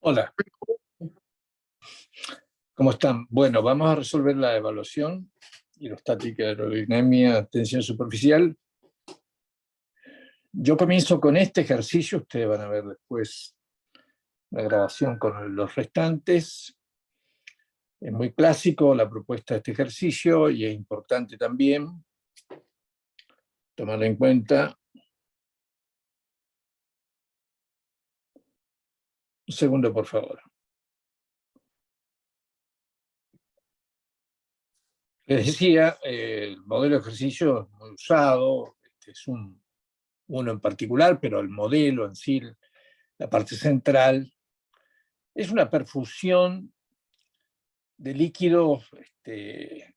Hola, ¿cómo están? Bueno, vamos a resolver la evaluación hidrostática de aerodinámica, tensión superficial. Yo comienzo con este ejercicio, ustedes van a ver después la grabación con los restantes. Es muy clásico la propuesta de este ejercicio y es importante también tomarlo en cuenta. Un segundo, por favor. Les decía, el modelo de ejercicio es muy usado, es uno en particular, pero el modelo en sí, la parte central, es una perfusión de líquidos de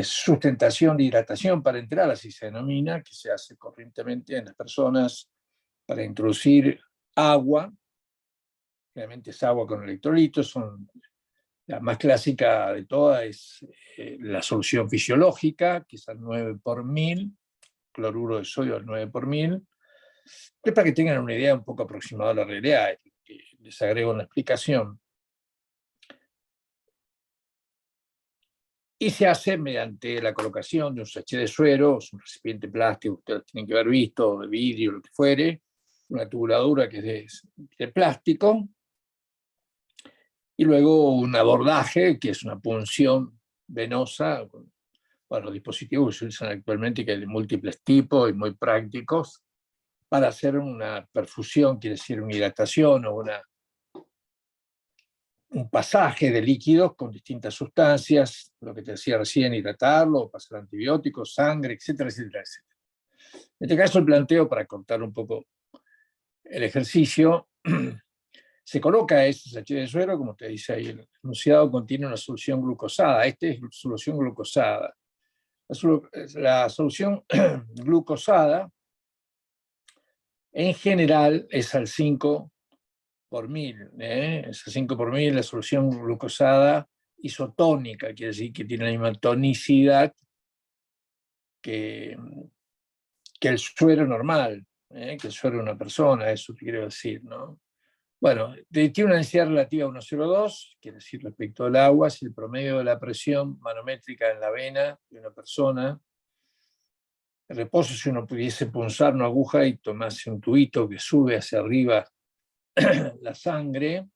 sustentación, de hidratación para entrar, así se denomina, que se hace corrientemente en las personas para introducir agua. Realmente es agua con electrolitos, la más clásica de todas es la solución fisiológica, que es al 9 por 1000, cloruro de sodio al 9 por 1000. Es para que tengan una idea un poco aproximada de la realidad, que les agrego una explicación. Y se hace mediante la colocación de un sachet de suero, un recipiente plástico, ustedes tienen que haber visto, de vidrio, lo que fuere, una tubuladura que es de plástico, y luego un abordaje, que es una punción venosa, para los dispositivos que se usan actualmente, que hay de múltiples tipos y muy prácticos, para hacer una perfusión, quiere decir una hidratación o un pasaje de líquidos con distintas sustancias, lo que te decía recién, hidratarlo, pasar antibióticos, sangre, etcétera, etcétera, etcétera. En este caso, el planteo, para contar un poco el ejercicio, se coloca ese sachet de suero, como te dice ahí el enunciado, contiene una solución glucosada. Esta es solución glucosada. La solución glucosada, en general, es al 5 por 1000. Es al 5 por 1000 la solución glucosada isotónica, quiere decir que tiene la misma tonicidad que el suero normal, que el suero de una persona, eso te quiero decir, ¿no? Bueno, tiene una densidad relativa a 1,02, quiere decir respecto al agua, si el promedio de la presión manométrica en la vena de una persona, el reposo, si uno pudiese punzar una aguja y tomase un tubito que sube hacia arriba la sangre,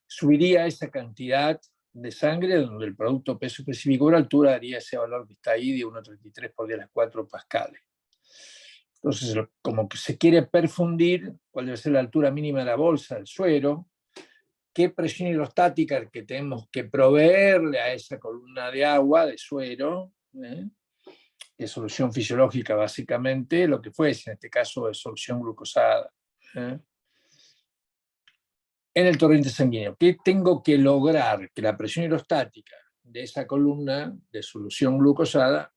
subiría esa cantidad de sangre, donde el producto peso específico por altura daría ese valor que está ahí de 1,33 por 10 a las 4 pascales. Entonces, como que se quiere perfundir cuál debe ser la altura mínima de la bolsa del suero, qué presión hidrostática que tenemos que proveerle a esa columna de agua, de suero, de solución fisiológica básicamente, lo que fuese, en este caso de solución glucosada, en el torrente sanguíneo. ¿Qué tengo que lograr? Que la presión hidrostática de esa columna de solución glucosada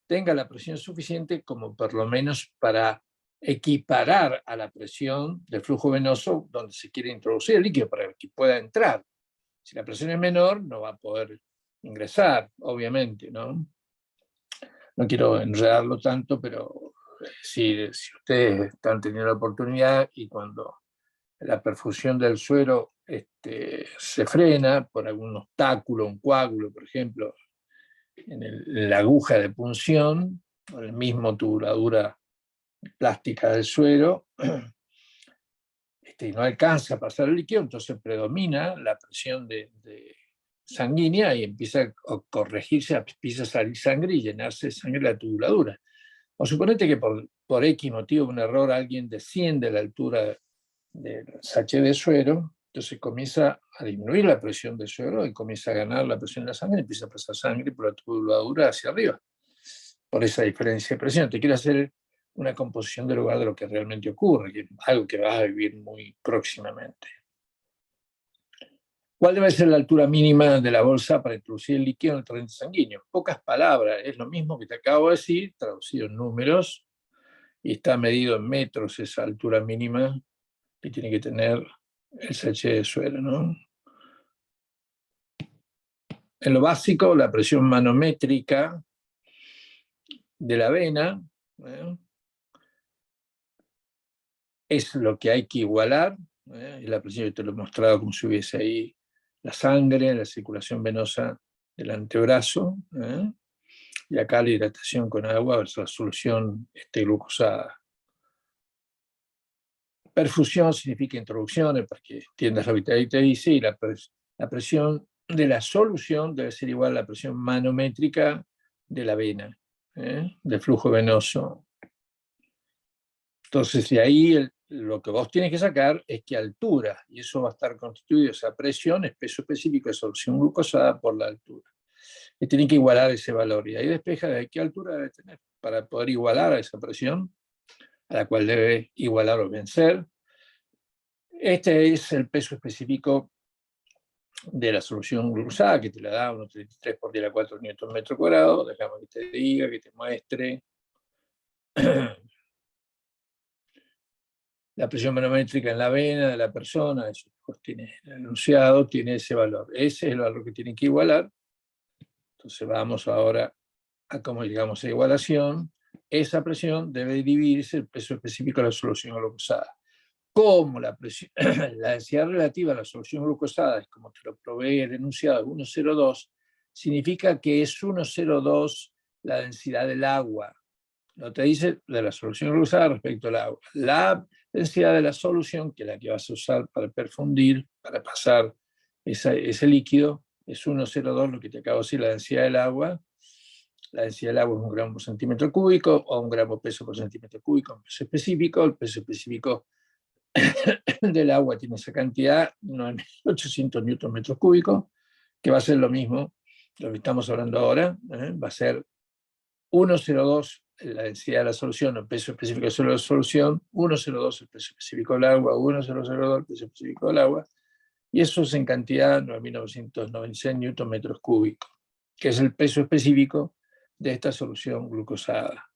tenga la presión suficiente como por lo menos para equiparar a la presión del flujo venoso donde se quiere introducir el líquido para que pueda entrar. Si la presión es menor, no va a poder ingresar, obviamente, ¿no? No quiero enredarlo tanto, pero si ustedes están teniendo la oportunidad y cuando la perfusión del suero se frena por algún obstáculo, un coágulo, por ejemplo, en la aguja de punción, o el mismo tubuladura plástica del suero, no alcanza a pasar el líquido, entonces predomina la presión de sanguínea y empieza a corregirse, empieza a salir sangre y llenarse de sangre la tubuladura. O suponete que por X motivo, un error, alguien desciende a la altura del sachet de suero, entonces comienza a disminuir la presión del suero y comienza a ganar la presión de la sangre, empieza a pasar sangre por la tubuladura hacia arriba, por esa diferencia de presión. Te quiero hacer una composición del lugar de lo que realmente ocurre, que es algo que vas a vivir muy próximamente. ¿Cuál debe ser la altura mínima de la bolsa para introducir el líquido en el torrente sanguíneo? Pocas palabras, es lo mismo que te acabo de decir, traducido en números, y está medido en metros esa altura mínima que tiene que tener el sachet de suero, ¿no? En lo básico, la presión manométrica de la vena es lo que hay que igualar y la presión, yo te lo he mostrado como si hubiese ahí la sangre, la circulación venosa del antebrazo, y acá la hidratación con agua versus la solución glucosada. Perfusión significa introducciones, para que entiendas lo que te dice, y la presión de la solución debe ser igual a la presión manométrica de la vena, del flujo venoso. Entonces, de ahí lo que vos tienes que sacar es qué altura, y eso va a estar constituido, esa presión es peso específico de solución glucosada por la altura. Y tienen que igualar ese valor, y ahí despeja de qué altura debe tener para poder igualar a esa presión, a la cual debe igualar o vencer. Este es el peso específico de la solución glucosada, que te la da 1,33 por 10 a 4 Nm². Déjame que te diga, que te muestre. La presión manométrica en la vena de la persona, eso tiene el enunciado, tiene ese valor. Ese es el valor que tienen que igualar. Entonces vamos ahora a cómo llegamos a igualación. Esa presión debe dividirse el peso específico de la solución glucosada. Como la densidad relativa a la solución glucosada es como te lo provee el enunciado 1,02, significa que es 1,02 la densidad del agua. No te dice de la solución glucosada respecto al agua. La densidad de la solución, que es la que vas a usar para perfundir, para pasar ese líquido, es 1,02, lo que te acabo de decir, la densidad del agua. La densidad del agua es 1 gramo por centímetro cúbico o 1 gramo peso por centímetro cúbico, un peso específico. El peso específico del agua tiene esa cantidad, 9.800 Nm², que va a ser lo mismo, lo que estamos hablando ahora, va a ser 1,02 la densidad de la solución, el peso específico de la solución, 1,02 el peso específico del agua, 1,002 el peso específico del agua, y eso es en cantidad 9.996 Nm², que es el peso específico de esta solución glucosada.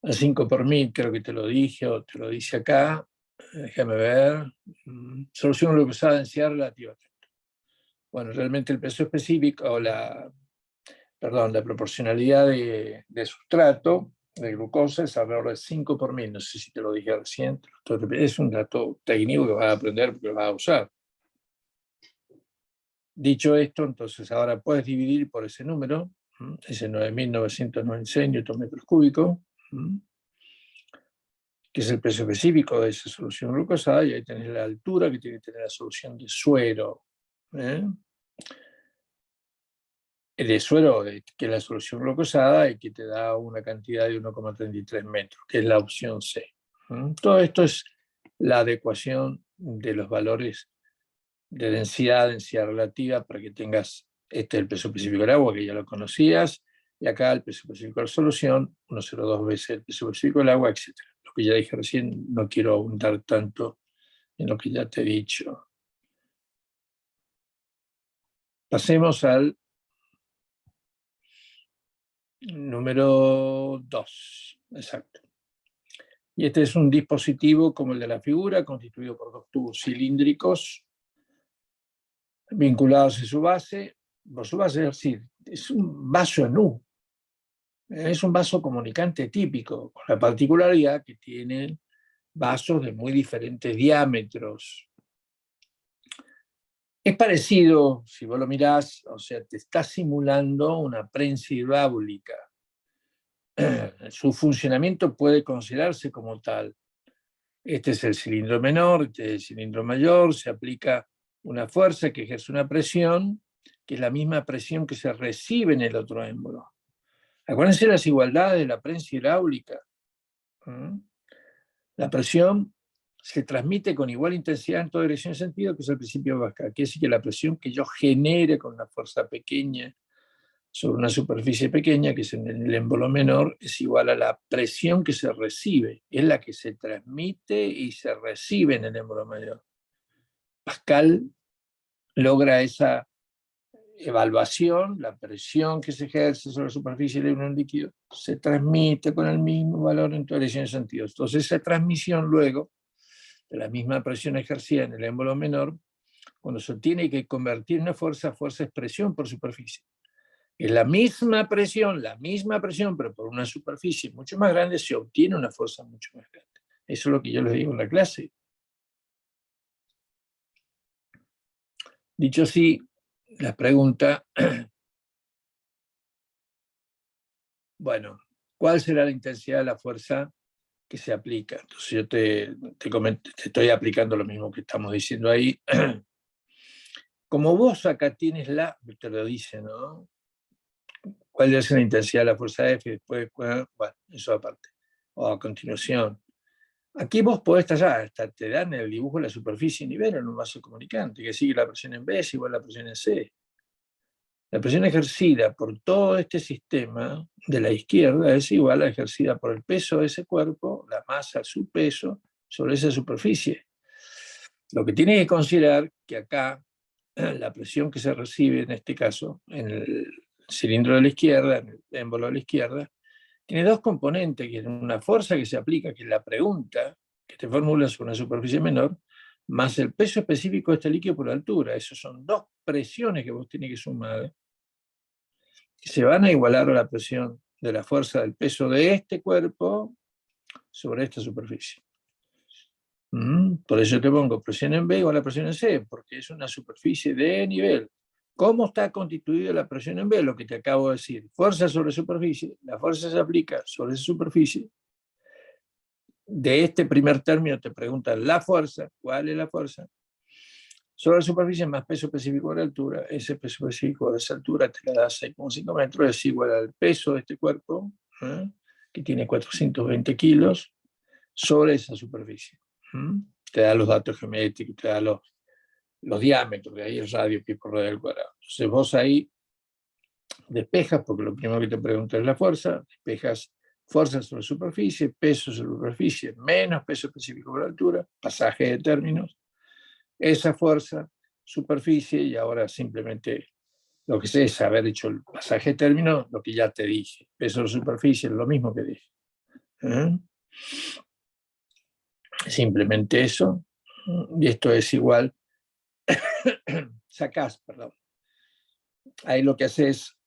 Al 5 por 1000, creo que te lo dije, o te lo dice acá. Déjame ver. Solución glucosada, densidad relativa. Bueno, realmente el peso específico, o la proporcionalidad de sustrato de glucosa es alrededor de 5 por 1000. No sé si te lo dije recién. Es un dato técnico que vas a aprender porque lo vas a usar. Dicho esto, entonces ahora puedes dividir por ese número, ese 9.996 Nm², que es el peso específico de esa solución glucosada, y ahí tenés la altura que tiene que tener la solución de suero. De suero, que es la solución glucosada, y que te da una cantidad de 1,33 metros, que es la opción C. Todo esto es la adecuación de los valores de densidad relativa, para que tengas el peso específico del agua, que ya lo conocías, y acá el peso específico de la solución, 1,02 veces el peso específico del agua, etc. Lo que ya dije recién, no quiero abundar tanto en lo que ya te he dicho. Pasemos al número 2. Exacto. Y este es un dispositivo como el de la figura, constituido por 2 tubos cilíndricos vinculados en su base. Por su base, es decir, es un vaso en U. Es un vaso comunicante típico, con la particularidad que tienen vasos de muy diferentes diámetros. Es parecido, si vos lo mirás, o sea, te está simulando una prensa hidráulica. Su funcionamiento puede considerarse como tal. Este es el cilindro menor, este es el cilindro mayor, se aplica una fuerza que ejerce una presión, que es la misma presión que se recibe en el otro émbolo. Acuérdense las igualdades de la prensa hidráulica. La presión se transmite con igual intensidad en toda dirección y sentido, que es el principio de Pascal. Quiere decir que la presión que yo genere con una fuerza pequeña sobre una superficie pequeña, que es en el émbolo menor, es igual a la presión que se recibe, es la que se transmite y se recibe en el émbolo mayor. Pascal logra esa evaluación, la presión que se ejerce sobre la superficie de un líquido se transmite con el mismo valor en toda dirección y sentido. Entonces esa transmisión luego de la misma presión ejercida en el émbolo menor, cuando se tiene que convertir en una fuerza, fuerza es presión por superficie. Es la misma presión, pero por una superficie mucho más grande se obtiene una fuerza mucho más grande. Eso es lo que yo les digo en la clase. Dicho así, la pregunta, bueno, ¿cuál será la intensidad de la fuerza que se aplica? Entonces yo te estoy aplicando lo mismo que estamos diciendo ahí. Como vos acá tienes te lo dice, ¿no? ¿Cuál es la intensidad de la fuerza F? Después, bueno, eso aparte. O a continuación. Aquí vos podés tallar, hasta te dan el dibujo de la superficie y nivel en un vaso comunicante, que sigue la presión en B es igual a la presión en C. La presión ejercida por todo este sistema de la izquierda es igual a la ejercida por el peso de ese cuerpo, la masa, su peso, sobre esa superficie. Lo que tienes que considerar que acá la presión que se recibe en este caso, en el cilindro de la izquierda, en el émbolo de la izquierda, tiene dos componentes, que es una fuerza que se aplica, que es la pregunta que te formula sobre una superficie menor, más el peso específico de este líquido por altura. Esas son dos presiones que vos tenés que sumar, que se van a igualar a la presión de la fuerza del peso de este cuerpo sobre esta superficie. Por eso te pongo presión en B igual a presión en C, porque es una superficie de nivel. ¿Cómo está constituida la presión en B? Lo que te acabo de decir. Fuerza sobre superficie. La fuerza se aplica sobre esa superficie. De este primer término te preguntan la fuerza. ¿Cuál es la fuerza? Sobre la superficie más peso específico de la altura. Ese peso específico de esa altura te la da 6,5 metros. Es igual al peso de este cuerpo, que tiene 420 kilos, sobre esa superficie. Te da los datos geométricos, te da los diámetros, de ahí el radio, pi por radio al cuadrado. Entonces vos ahí despejas, porque lo primero que te pregunta es la fuerza, despejas fuerza sobre superficie, peso sobre superficie, menos peso específico por altura, pasaje de términos, esa fuerza, superficie, y ahora simplemente lo que sé es haber hecho el pasaje de términos, lo que ya te dije, peso sobre superficie, es lo mismo que dije. Simplemente eso, y esto es igual, sacás, perdón. Ahí lo que haces,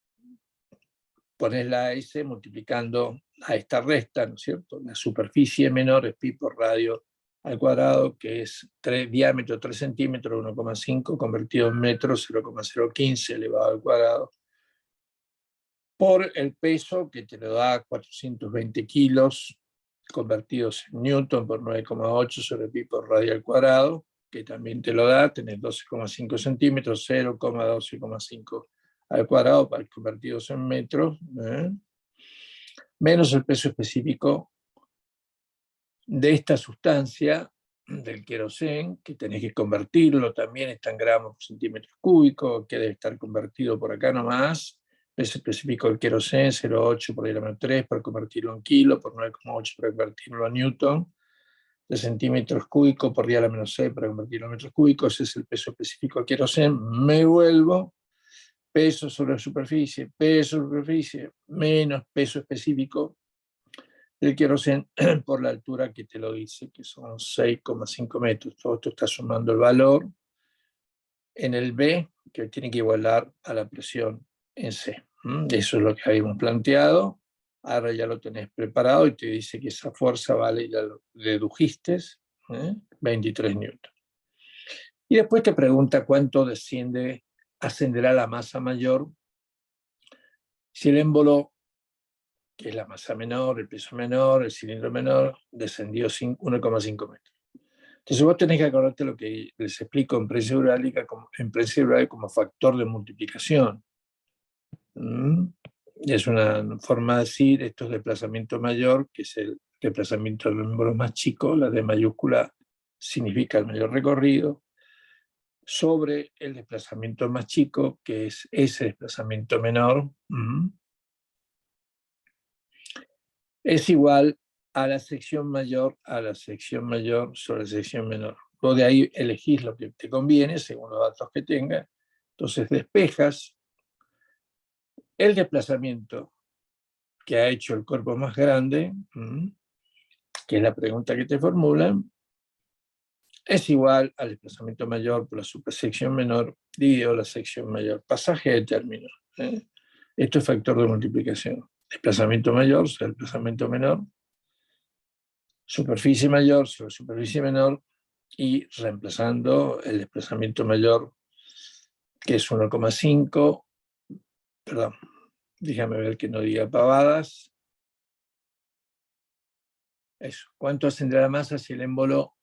pones la S multiplicando a esta resta, ¿no es cierto? La superficie menor es pi por radio al cuadrado, que es diámetro 3 centímetros, 1,5, convertido en metros, 0,015 elevado al cuadrado, por el peso que te lo da 420 kilos, convertidos en newton por 9,8 sobre pi por radio al cuadrado, que también te lo da, tenés 12,5 centímetros, 0,12,5 al cuadrado para convertidos en metros, menos el peso específico de esta sustancia, del querosén, que tenés que convertirlo, también está en gramos por centímetros cúbicos, que debe estar convertido por acá nomás, peso específico del querosén, 0,8 por 10⁻³ para convertirlo en kilo, por 9,8 para convertirlo a newton, de centímetros cúbicos por 10⁻⁶ para convertirlo en metros cúbicos, ese es el peso específico del querosén, me vuelvo, peso sobre superficie, menos peso específico del querosén por la altura que te lo dice, que son 6,5 metros. Todo esto está sumando el valor en el B, que tiene que igualar a la presión en C. Eso es lo que habíamos planteado. Ahora ya lo tenés preparado y te dice que esa fuerza vale, ya lo dedujiste, 23 newton. Y después te pregunta cuánto ascenderá la masa mayor si el émbolo, que es la masa menor, el peso menor, el cilindro menor, descendió 1,5 metros. Entonces vos tenés que acordarte lo que les explico en prensa hidráulica como factor de multiplicación. Es una forma de decir esto es desplazamiento mayor, que es el desplazamiento del émbolo más chico, la D mayúscula significa el mayor recorrido, sobre el desplazamiento más chico, que es ese desplazamiento menor, es igual a la sección mayor sobre la sección menor. Vos de ahí elegís lo que te conviene según los datos que tengas. Entonces despejas el desplazamiento que ha hecho el cuerpo más grande, que es la pregunta que te formulan, es igual al desplazamiento mayor por la supersección menor dividido la sección mayor. Pasaje de términos. Esto es factor de multiplicación. Desplazamiento mayor sobre desplazamiento menor superficie mayor sobre superficie menor, y reemplazando el desplazamiento mayor, que es 1,5, perdón, déjame ver que no diga pavadas. Eso, ¿cuánto ascenderá la masa si el émbolo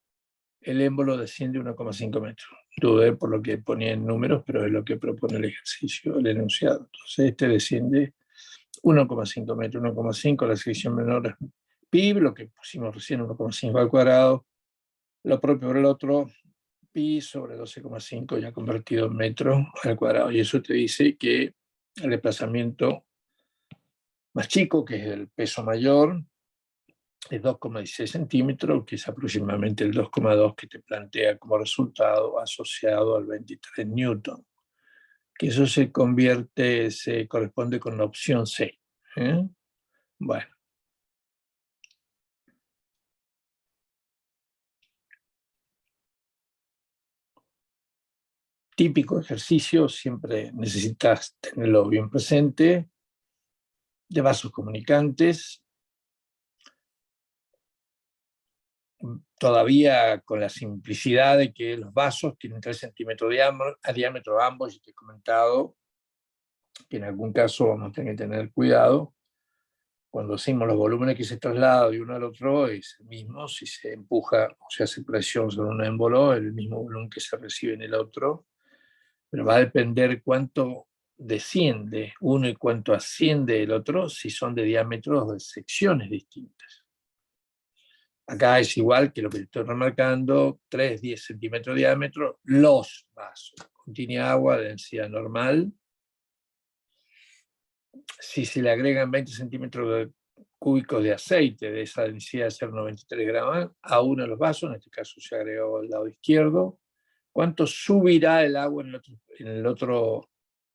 desciende 1,5 metros? Dudé por lo que ponía en números, pero es lo que propone el ejercicio, el enunciado. Entonces este desciende 1,5 metros, 1,5, la sección menor es pi, lo que pusimos recién, 1,5 al cuadrado, lo propio por el otro, pi sobre 12,5 ya convertido en metro al cuadrado. Y eso te dice que el desplazamiento más chico, que es el peso mayor, es 2,16 centímetros, que es aproximadamente el 2,2 que te plantea como resultado asociado al 23 newton. Que eso se corresponde con la opción C. Bueno. Típico ejercicio, siempre necesitas tenerlo bien presente, de vasos comunicantes, todavía con la simplicidad de que los vasos tienen 3 centímetros a diámetro ambos, y te he comentado que en algún caso vamos a tener que tener cuidado. Cuando hacemos los volúmenes que se trasladan de uno al otro, es el mismo. Si se empuja o se hace presión sobre un émbolo, el mismo volumen que se recibe en el otro, pero va a depender cuánto desciende uno y cuánto asciende el otro, si son de diámetros de secciones distintas. Acá es igual que lo que estoy remarcando, 3, 10 centímetros de diámetro, los vasos. Contiene agua de densidad normal. Si se le agregan 20 centímetros cúbicos de aceite de esa densidad de 0,93 gramos a uno de los vasos, en este caso se agregó al lado izquierdo, ¿cuánto subirá el agua en el otro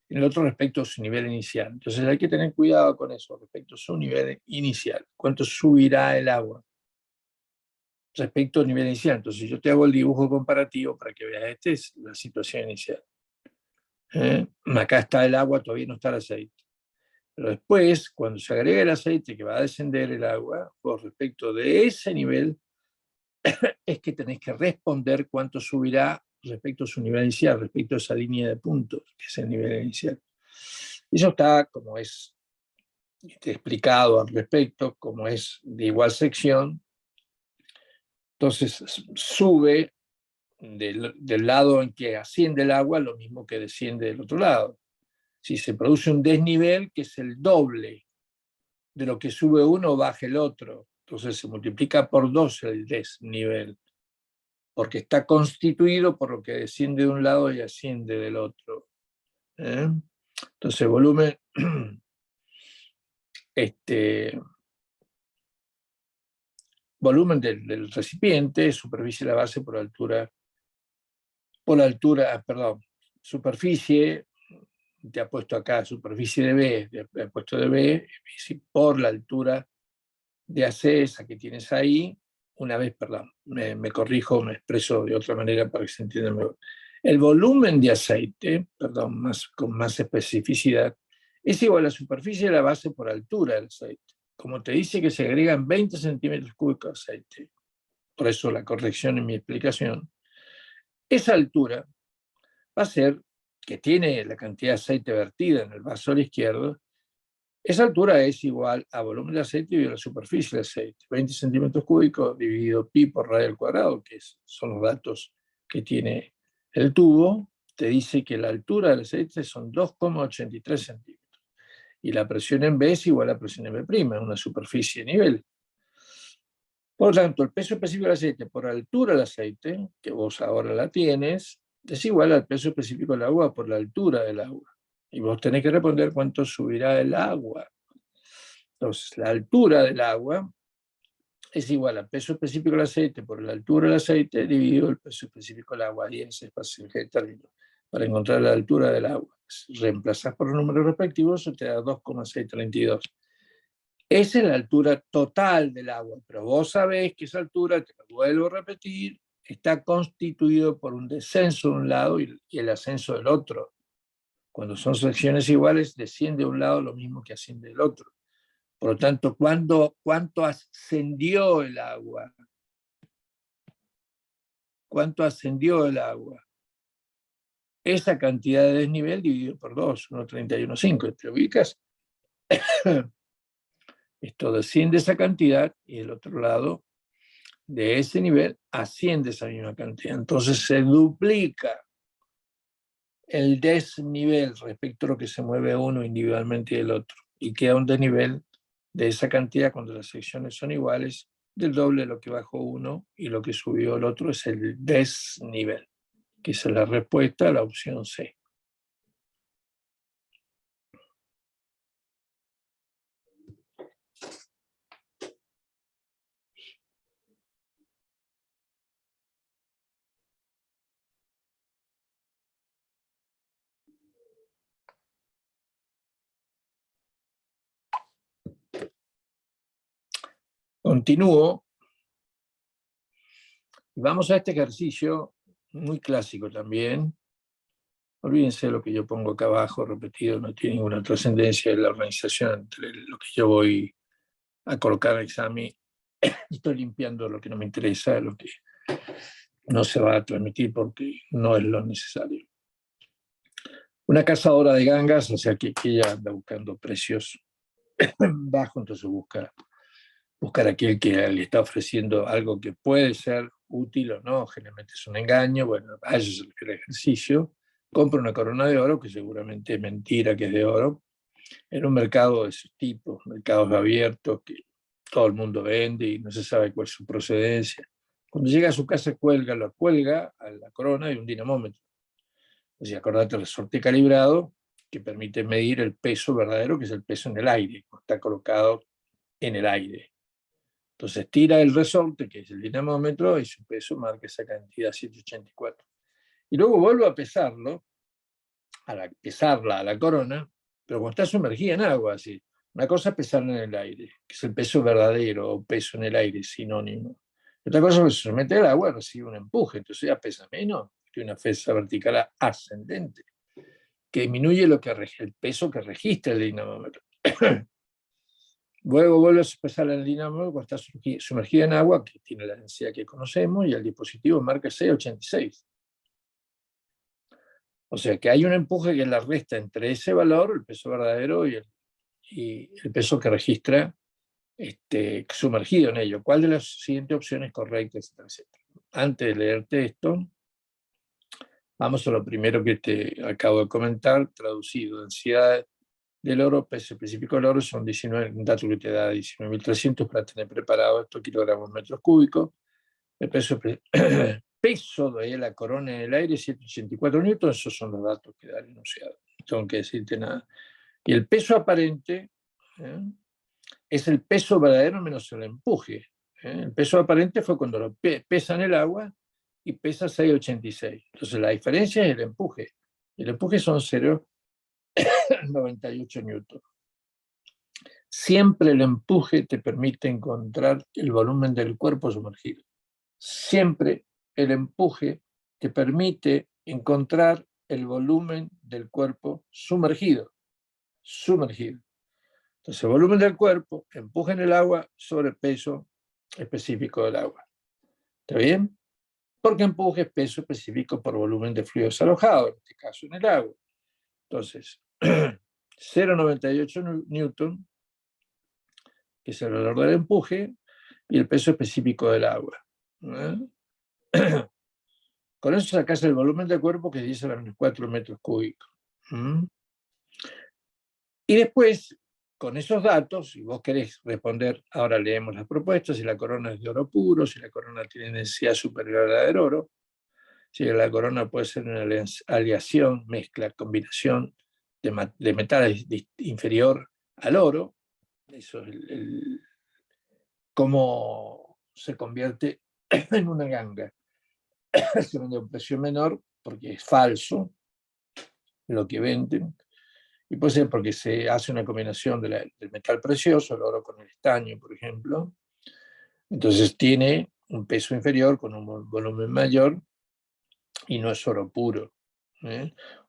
respecto a su nivel inicial? Entonces hay que tener cuidado con eso, respecto a su nivel inicial. ¿Cuánto subirá el agua respecto al nivel inicial? Entonces yo te hago el dibujo comparativo para que veas, esta es la situación inicial. Acá está el agua, todavía no está el aceite. Pero después, cuando se agrega el aceite que va a descender el agua, por respecto de ese nivel, es que tenés que responder cuánto subirá respecto a su nivel inicial, respecto a esa línea de puntos, que es el nivel inicial. Eso está, como es explicado al respecto, como es de igual sección. Entonces sube del lado en que asciende el agua lo mismo que desciende del otro lado. Si se produce un desnivel, que es el doble de lo que sube uno, baja el otro. Entonces se multiplica por 2 el desnivel, porque está constituido por lo que desciende de un lado y asciende del otro. Entonces volumen, volumen del recipiente, superficie de la base por altura, perdón, superficie, te ha puesto acá superficie de B, te ha puesto de B, por la altura de AC, esa que tienes ahí, una vez, perdón, me corrijo, me expreso de otra manera para que se entienda mejor. El volumen de aceite, perdón, con más especificidad, es igual a la superficie de la base por altura del aceite. Como te dice que se agregan 20 centímetros cúbicos de aceite, por eso la corrección en mi explicación, esa altura va a ser que tiene la cantidad de aceite vertida en el vaso a la izquierda. Esa altura es igual a volumen de aceite y a la superficie de aceite. 20 centímetros cúbicos dividido pi por radio al cuadrado, que son los datos que tiene el tubo, te dice que la altura del aceite son 2,83 centímetros. Y la presión en B es igual a la presión en B', una superficie de nivel. Por lo tanto, el peso específico del aceite por altura del aceite, que vos ahora la tienes, es igual al peso específico del agua por la altura del agua. Y vos tenés que responder cuánto subirá el agua. Entonces, la altura del agua es igual al peso específico del aceite por la altura del aceite dividido el peso específico del agua. Y ese es fácil de término. Para encontrar la altura del agua, reemplazás por los números respectivos, eso te da 2,632. Esa es la altura total del agua, pero vos sabés que esa altura, te lo vuelvo a repetir, está constituido por un descenso de un lado y el ascenso del otro. Cuando son secciones iguales, desciende de un lado lo mismo que asciende del otro. Por lo tanto, ¿cuánto ascendió el agua? ¿Cuánto ascendió el agua? Esa cantidad de desnivel dividido por 2, 1,31,5. ¿Te ubicas? Esto desciende esa cantidad y el otro lado de ese nivel asciende esa misma cantidad. Entonces se duplica el desnivel respecto a lo que se mueve uno individualmente y el otro. Y queda un desnivel de esa cantidad cuando las secciones son iguales, del doble de lo que bajó uno y lo que subió el otro es el desnivel, que es la respuesta a la opción C. Continúo. Vamos a este ejercicio muy clásico también. Olvídense lo que yo pongo acá abajo, repetido, no tiene ninguna trascendencia en la organización entre lo que yo voy a colocar al examen. Estoy limpiando lo que no me interesa, lo que no se va a transmitir porque no es lo necesario. Una cazadora de gangas, o sea que ella anda buscando precios bajos, entonces buscar aquel que le está ofreciendo algo que puede ser útil o no, generalmente es un engaño, bueno, a eso se refiere el ejercicio. Compra una corona de oro, que seguramente es mentira que es de oro, en un mercado de ese tipo, mercados abiertos que todo el mundo vende y no se sabe cuál es su procedencia. Cuando llega a su casa, lo cuelga a la corona de un dinamómetro. O sea, acordate el resorte calibrado que permite medir el peso verdadero, que es el peso en el aire, está colocado en el aire. Entonces tira el resorte, que es el dinamómetro, y su peso marca esa cantidad 784. Y luego vuelve a pesarlo, pesarla a la corona, pero cuando está sumergida en agua, así. Una cosa es pesarla en el aire, que es el peso verdadero, o peso en el aire, sinónimo. Otra cosa es que se somete al agua, recibe un empuje, entonces ya pesa menos que una fuerza vertical ascendente, que disminuye el peso que registra el dinamómetro. Luego vuelve a pesar el dinamo cuando está sumergida en agua, que tiene la densidad que conocemos, y el dispositivo marca 686. O sea que hay un empuje que la resta entre ese valor, el peso verdadero, y el peso que registra sumergido en ello. ¿Cuál de las siguientes opciones es correcta, etcétera, etcétera? Antes de leerte esto, vamos a lo primero que te acabo de comentar, traducido. Densidad del oro, peso específico del oro son 19, un dato que te da 19.300 para tener preparado estos kilogramos metros cúbicos. El peso de la corona en el aire, 184 newtons, esos son los datos que da el enunciado. No tengo que decirte nada. Y el peso aparente es el peso verdadero menos el empuje. El peso aparente fue cuando lo pesa en el agua y pesa 686. Entonces la diferencia es el empuje. El empuje son 0,98 newtons. Siempre el empuje te permite encontrar el volumen del cuerpo sumergido. Siempre el empuje te permite encontrar el volumen del cuerpo sumergido. Sumergido. Entonces, el volumen del cuerpo, empuje en el agua sobre el peso específico del agua. ¿Está bien? Porque empuje es peso específico por volumen de fluidos alojados, en este caso en el agua. Entonces, 0,98 newton, que es el valor del empuje, y el peso específico del agua. Con eso sacas el volumen del cuerpo, que es 10 a la menos 4 metros cúbicos. Y después, con esos datos, si vos querés responder, ahora leemos las propuestas, si la corona es de oro puro, si la corona tiene densidad superior a la del oro, si la corona puede ser una aleación, mezcla, combinación de metales inferior al oro, eso es cómo se convierte en una ganga. Se vende a un precio menor porque es falso lo que venden, y puede ser porque se hace una combinación del metal precioso, el oro con el estaño, por ejemplo. Entonces tiene un peso inferior con un volumen mayor y no es oro puro.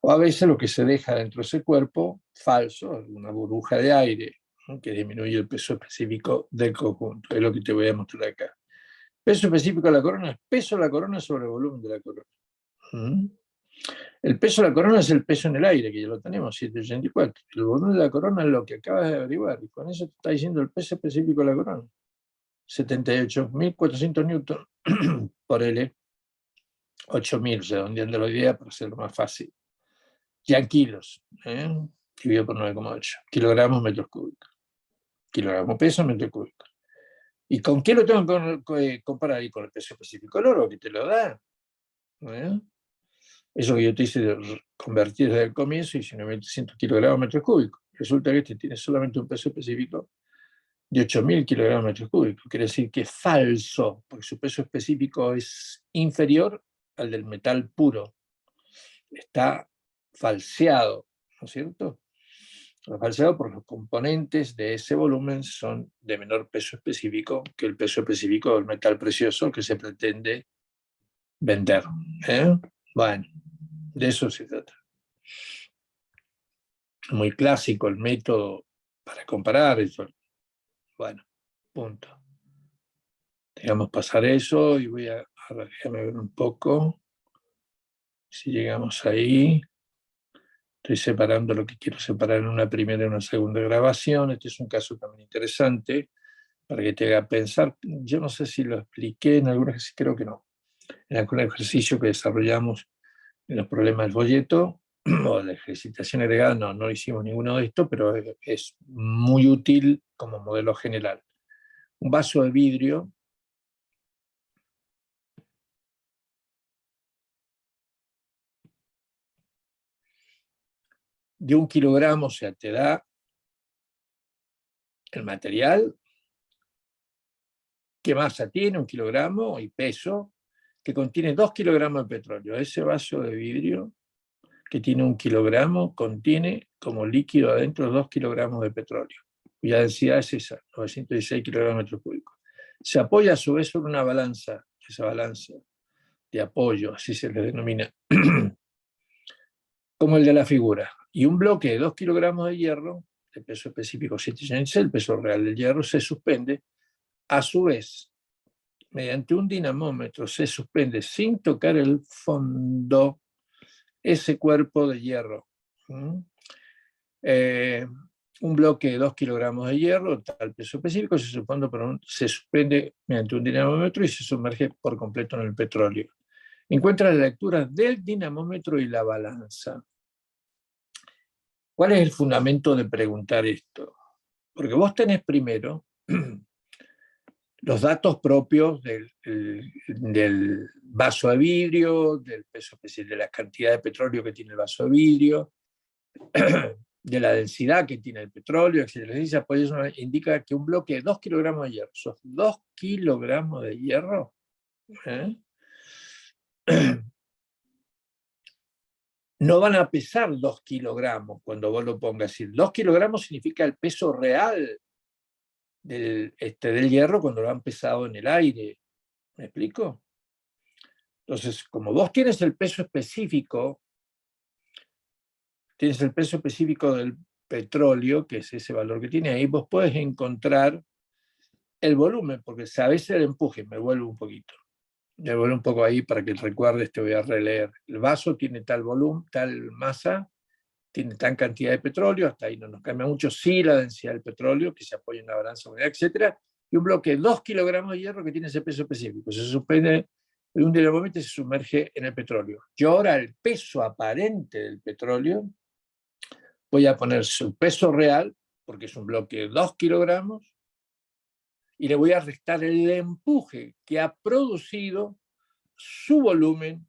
O a veces lo que se deja dentro de ese cuerpo, falso, una burbuja de aire, que disminuye el peso específico del conjunto. Es lo que te voy a mostrar acá. Peso específico de la corona es peso de la corona sobre el volumen de la corona. El peso de la corona es el peso en el aire, que ya lo tenemos, 784. El volumen de la corona es lo que acabas de averiguar, y con eso te está diciendo el peso específico de la corona. 78.400 newton por L, 8.000, redondeando la idea para hacerlo más fácil. Ya en kilos, dividido por 9,8. Kilogramos metros cúbicos. Kilogramos peso metro cúbico. ¿Y con qué lo tengo que comparar? Y con el peso específico del oro, que te lo da. Eso que yo te hice de convertir desde el comienzo, 19.300 kilogramos metros cúbicos. Resulta que este tiene solamente un peso específico de 8.000 kilogramos metros cúbicos. Quiere decir que es falso, porque su peso específico es inferior al del metal puro. Está falseado, ¿no es cierto? Está falseado porque los componentes de ese volumen son de menor peso específico que el peso específico del metal precioso que se pretende vender. Bueno, de eso se trata. Muy clásico el método para comparar eso. Bueno, punto. Dejamos pasar eso y voy a déjame ver un poco si llegamos ahí. Estoy separando lo que quiero separar en una primera y una segunda grabación. Este es un caso también interesante para que te haga pensar. Yo no sé si lo expliqué en algún ejercicio, creo que no. En algún ejercicio que desarrollamos en los problemas del folleto o la ejercitación agregada, no hicimos ninguno de estos, pero es muy útil como modelo general. Un vaso de vidrio de 1 kilogramo, o sea, te da el material, qué masa tiene 1 kilogramo y peso, que contiene 2 kilogramos de petróleo. Ese vaso de vidrio que tiene 1 kilogramo contiene como líquido adentro 2 kilogramos de petróleo. Y la densidad es esa, 916 kilogramos metros cúbicos. Se apoya a su vez sobre una balanza, esa balanza de apoyo, así se le denomina, como el de la figura. Y un bloque de 2 kilogramos de hierro, de peso específico 786, el peso real del hierro, se suspende. A su vez, mediante un dinamómetro, se suspende sin tocar el fondo ese cuerpo de hierro. Un bloque de 2 kilogramos de hierro, tal peso específico, se suspende mediante un dinamómetro y se sumerge por completo en el petróleo. Encuentra la lectura del dinamómetro y la balanza. ¿Cuál es el fundamento de preguntar esto? Porque vos tenés primero los datos propios del vaso de vidrio, del peso específico, de la cantidad de petróleo que tiene el vaso de vidrio, de la densidad que tiene el petróleo, etc. Pues eso indica que un bloque de 2 kilogramos de hierro, esos 2 kilogramos de hierro, no van a pesar 2 kilogramos cuando vos lo pongas. 2 kilogramos significa el peso real del hierro cuando lo han pesado en el aire. ¿Me explico? Entonces, como vos tienes el peso específico del petróleo, que es ese valor que tiene ahí, vos podés encontrar el volumen, porque sabés el empuje. Me vuelvo un poquito. Me vuelvo un poco ahí para que recuerdes, te voy a releer. El vaso tiene tal volumen, tal masa, tiene tan cantidad de petróleo, hasta ahí no nos cambia mucho, sí la densidad del petróleo, que se apoya en la balanza, etc. Y un bloque de 2 kilogramos de hierro que tiene ese peso específico. Se suspende en un dinamómetro y se sumerge en el petróleo. Yo ahora el peso aparente del petróleo voy a poner su peso real, porque es un bloque de 2 kilogramos, y le voy a restar el empuje que ha producido su volumen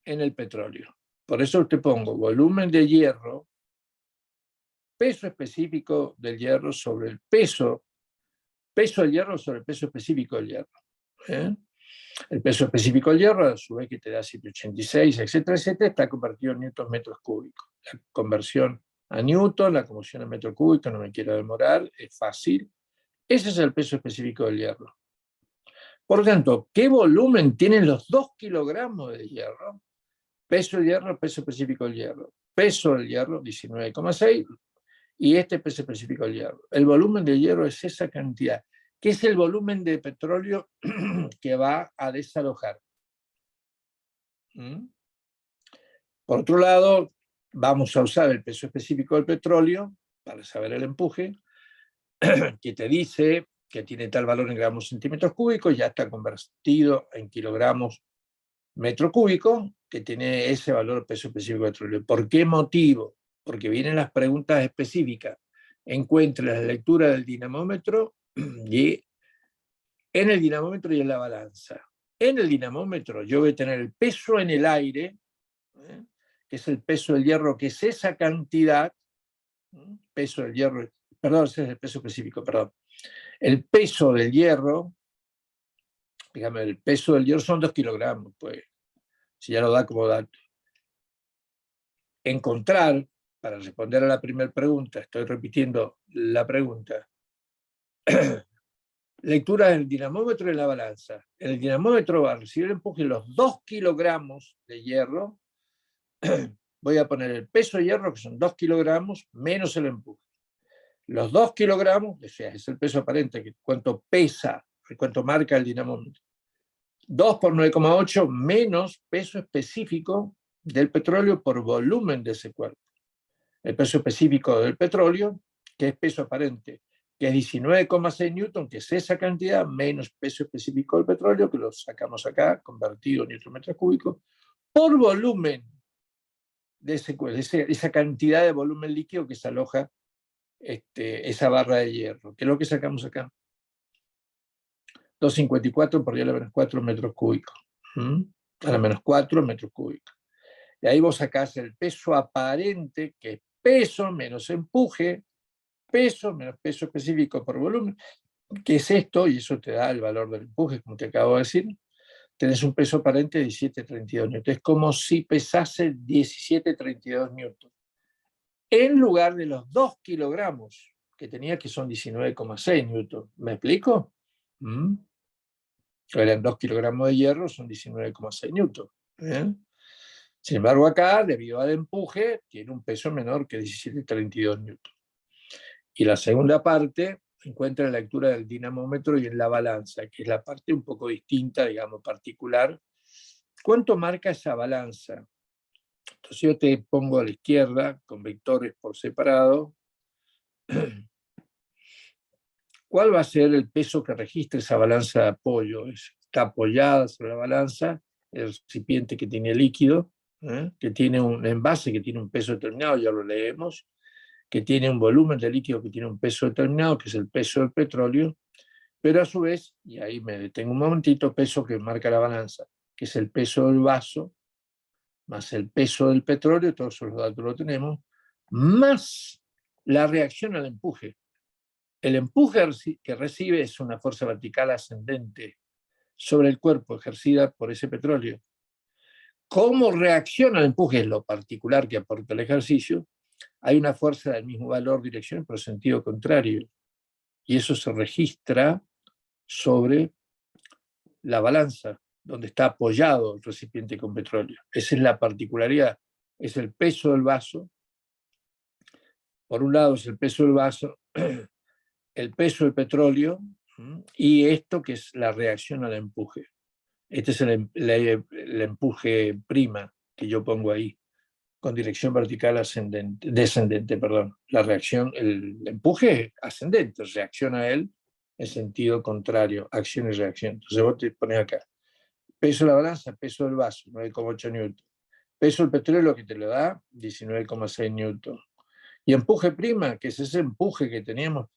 en el petróleo. Por eso te pongo volumen de hierro, peso específico del hierro sobre el peso del hierro sobre el peso específico del hierro. El peso específico del hierro, a su vez que te da 786, etcétera, está convertido en newton metros cúbicos. La conversión a newton, la conversión a metro cúbico, no me quiero demorar, es fácil. Ese es el peso específico del hierro. Por lo tanto, ¿qué volumen tienen los 2 kilogramos de hierro? Peso del hierro, peso específico del hierro. Peso del hierro, 19,6. y este peso específico del hierro. El volumen de hierro es esa cantidad, que es el volumen de petróleo que va a desalojar. Por otro lado, vamos a usar el peso específico del petróleo para saber el empuje, que te dice que tiene tal valor en gramos centímetros cúbicos, ya está convertido en kilogramos metro cúbico, que tiene ese valor peso específico de petróleo. ¿Por qué motivo? Porque vienen las preguntas específicas. Encuentre la lectura del dinamómetro y en el dinamómetro y en la balanza. En el dinamómetro yo voy a tener el peso en el aire, que es el peso del hierro, que es esa cantidad, peso del hierro, perdón, ese es el peso específico, perdón. El peso del hierro, dígame, el peso del hierro son 2 kilogramos, pues, si ya lo da como dato. Encontrar, para responder a la primera pregunta, estoy repitiendo la pregunta, lectura del dinamómetro y la balanza. El dinamómetro va a recibir el empuje de los 2 kilogramos de hierro. Voy a poner el peso de hierro, que son 2 kilogramos, menos el empuje. Los 2 kilogramos, o sea, es el peso aparente, que cuánto pesa, cuánto marca el dinamómetro. 2 por 9,8 menos peso específico del petróleo por volumen de ese cuerpo. El peso específico del petróleo, que es peso aparente, que es 19,6 newton, que es esa cantidad, menos peso específico del petróleo, que lo sacamos acá, convertido en newton-metros cúbicos, por volumen de esa cantidad de volumen líquido que se aloja esa barra de hierro, que es lo que sacamos acá. 254 por 10 a la menos 4 metros cúbicos. A la menos 4 metros cúbicos. Y ahí vos sacás el peso aparente, que es peso menos empuje, peso menos peso específico por volumen, que es esto, y eso te da el valor del empuje, como te acabo de decir. Tenés un peso aparente de 17,32 newton. Es como si pesase 17,32 newton. En lugar de los 2 kilogramos que tenía, que son 19,6 newton. ¿Me explico? Eran 2 kilogramos de hierro, son 19,6 newton. Sin embargo, acá, debido al empuje, tiene un peso menor que 17,32 newton. Y la segunda parte encuentra la lectura del dinamómetro y en la balanza, que es la parte un poco distinta, digamos, particular. ¿Cuánto marca esa balanza? Entonces yo te pongo a la izquierda, con vectores por separado, ¿cuál va a ser el peso que registra esa balanza de apoyo? Está apoyada sobre la balanza, el recipiente que tiene líquido, que tiene un envase que tiene un peso determinado, ya lo leemos, que tiene un volumen de líquido que tiene un peso determinado, que es el peso del petróleo, pero a su vez, y ahí me detengo un momentito, peso que marca la balanza, que es el peso del vaso, más el peso del petróleo, todos esos datos lo tenemos, más la reacción al empuje. El empuje que recibe es una fuerza vertical ascendente sobre el cuerpo ejercida por ese petróleo. ¿Cómo reacciona al empuje? Es lo particular que aporta el ejercicio. Hay una fuerza del mismo valor, dirección, pero sentido contrario. Y eso se registra sobre la balanza, donde está apoyado el recipiente con petróleo. Esa es la particularidad. Es el peso del vaso. Por un lado es el peso del vaso, el peso del petróleo, y esto que es la reacción al empuje. Este es el empuje prima que yo pongo ahí, con dirección vertical descendente, perdón. La reacción, el empuje ascendente, reacciona a él en sentido contrario, acción y reacción. Entonces vos te pones acá. Peso de la balanza, peso del vaso, 9,8 newton. Peso del petróleo que te lo da, 19,6 newton. Y empuje prima, que es ese empuje que teníamos,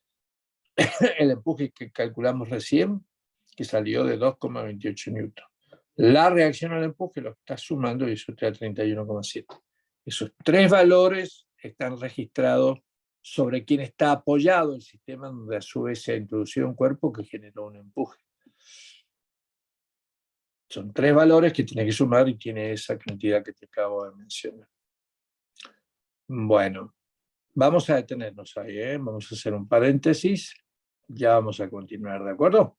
el empuje que calculamos recién, que salió de 2,28 newton. La reacción al empuje lo está sumando y eso te da 31,7. Esos tres valores están registrados sobre quien está apoyado el sistema, donde a su vez se ha introducido un cuerpo que generó un empuje. Son tres valores que tiene que sumar y tiene esa cantidad que te acabo de mencionar. Bueno, vamos a detenernos ahí, vamos a hacer un paréntesis, ya vamos a continuar, ¿de acuerdo?